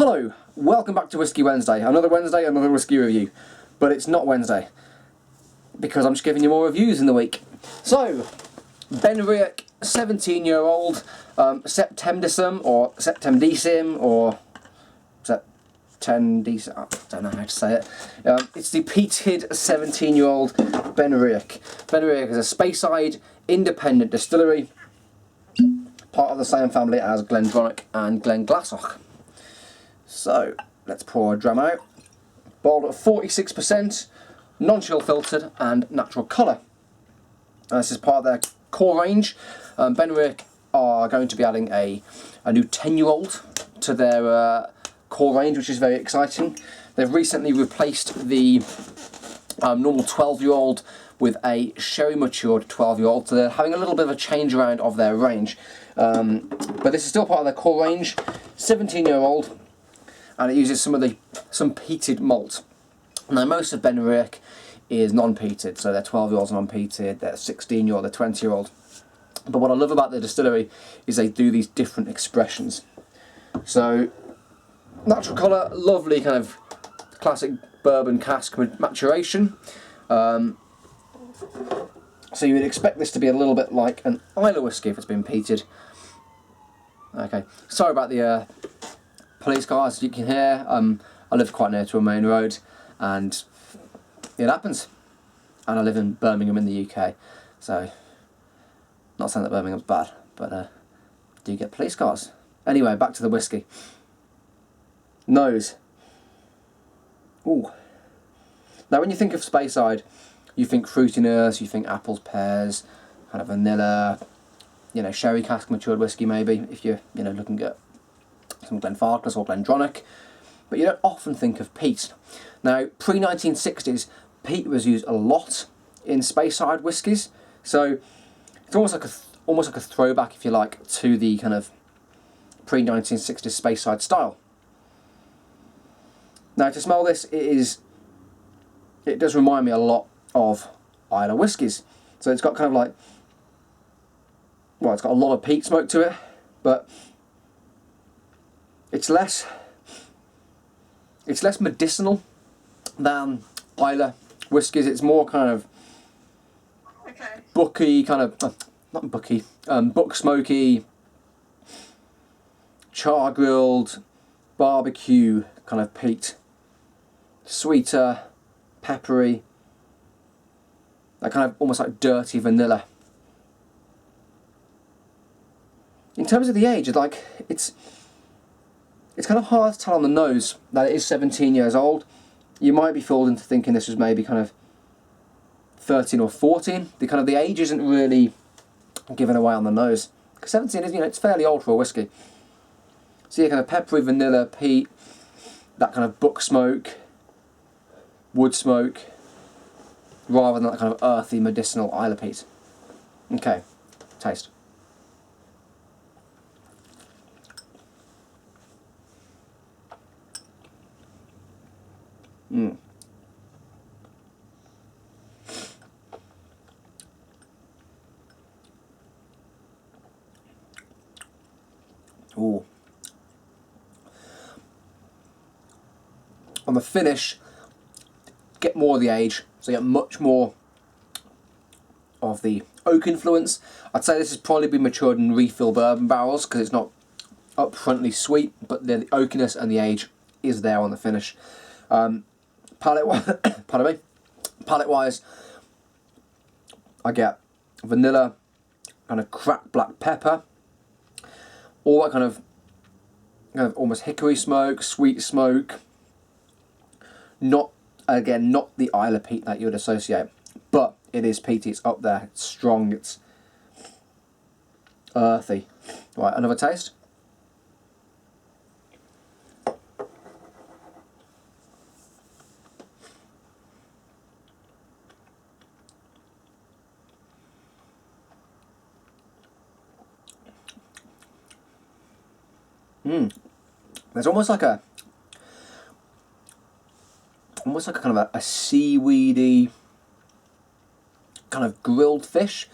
Hello, welcome back to Whisky Wednesday. Another Wednesday, another whisky review. But it's not Wednesday, because I'm just giving you more reviews in the week. So, Benriach, 17-year-old, Septendecim, or Septendecim, or Septendecim, I don't know how to say it. It's the peated 17-year-old Benriach. Benriach is a Speyside independent distillery, part of the same family as Benriach and Glenglassaugh. So, let's pour a dram out. Bottled at 46%, non-chill filtered and natural colour. This is part of their core range. Benriach are going to be adding a new 10-year-old to their core range, which is very exciting. They've recently replaced the normal 12-year-old with a sherry matured 12-year-old, so they're having a little bit of a change around of their range. But this is still part of their core range, 17-year-old. And it uses some peated malt. Now most of Benriach is non-peated, so they're 12-year-olds non-peated, they're 16-year-old, they're 20-year-old. But what I love about the distillery is they do these different expressions. So, natural colour, lovely kind of classic bourbon cask maturation. So you would expect this to be a little bit like an Islay whisky if it's been peated. Okay, sorry about the police cars, as you can hear. I live quite near to a main road, and it happens. And I live in Birmingham in the UK, so not saying that Birmingham's bad, but do get police cars. Anyway, back to the whisky. Nose. Ooh. Now, when you think of Speyside, you think fruitiness, you think apples, pears, kind of vanilla, you know, sherry cask matured whisky maybe, if you're looking at some Glenfarclas or Glendronach, but you don't often think of peat. Now, pre-1960s, peat was used a lot in Speyside whiskies, so it's almost like a throwback, if you like, to the kind of pre-1960s Speyside style. Now, to smell this, it does remind me a lot of Islay whiskies. So it's got kind of like, well, it's got a lot of peat smoke to it, but it's less medicinal than Islay whiskies. It's more kind of booky, kind of not booky, book smoky, char grilled, barbecue kind of peat, sweeter, peppery, that kind of almost like dirty vanilla. In terms of the age, it's kind of hard to tell on the nose that it is 17 years old. You might be fooled into thinking this was maybe kind of 13 or 14. The age isn't really given away on the nose, because 17 is, it's fairly old for a whisky. So kind of peppery, vanilla, peat, that kind of book smoke, wood smoke, rather than that kind of earthy medicinal Islay peat. Okay, taste. Ooh. On the finish, get more of the age, so you get much more of the oak influence. I'd say this has probably been matured in refill bourbon barrels because it's not upfrontly sweet, but the oakiness and the age is there on the finish. Palate-wise, I get vanilla, kind of cracked black pepper, all that kind of almost hickory smoke, sweet smoke. Not the Islay peat that you would associate, but it is peaty. It's up there. It's strong. It's earthy. Right, another taste. There's almost like a kind of a seaweedy kind of grilled fish,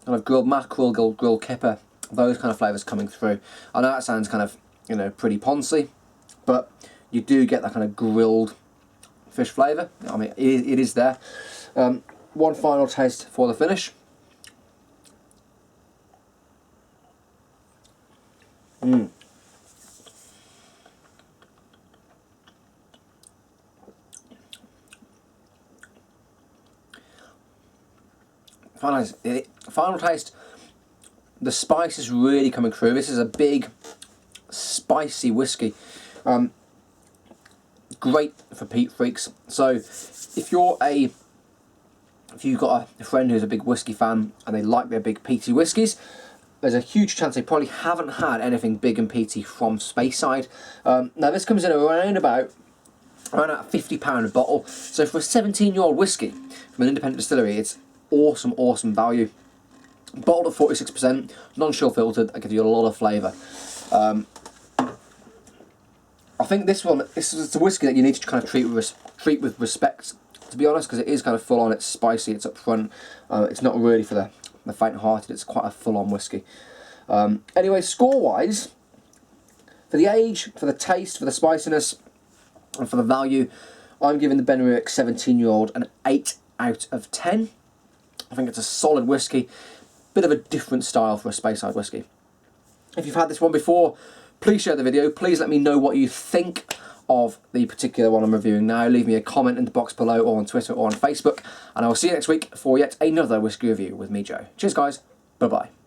kind of grilled mackerel, grilled kipper, those kind of flavours coming through. I know that sounds kind of, pretty poncy, but you do get that kind of grilled fish flavour. I mean, it is there. One final taste for the finish. Final taste, the spice is really coming through. This is a big, spicy whiskey. Great for peat freaks. So if you've got a friend who's a big whiskey fan and they like their big peaty whiskies, there's a huge chance they probably haven't had anything big and peaty from Speyside. Now this comes in around about £50 a bottle. So for a 17-year-old whiskey from an independent distillery, it's awesome value. Bottled at 46%, non-chill filtered, that gives you a lot of flavour. I think this is a whiskey that you need to kind of treat with respect, to be honest, because it is kind of full on. It's spicy, it's up front. It's not really for the faint-hearted. It's quite a full-on whiskey. Anyway, score-wise, for the age, for the taste, for the spiciness, and for the value, I'm giving the Benriach 17-year-old an 8 out of 10. I think it's a solid whiskey, bit of a different style for a Speyside whiskey. If you've had this one before, please share the video. Please let me know what you think of the particular one I'm reviewing now. Leave me a comment in the box below, or on Twitter or on Facebook, and I will see you next week for yet another whiskey review with me, Joe. Cheers guys, bye bye.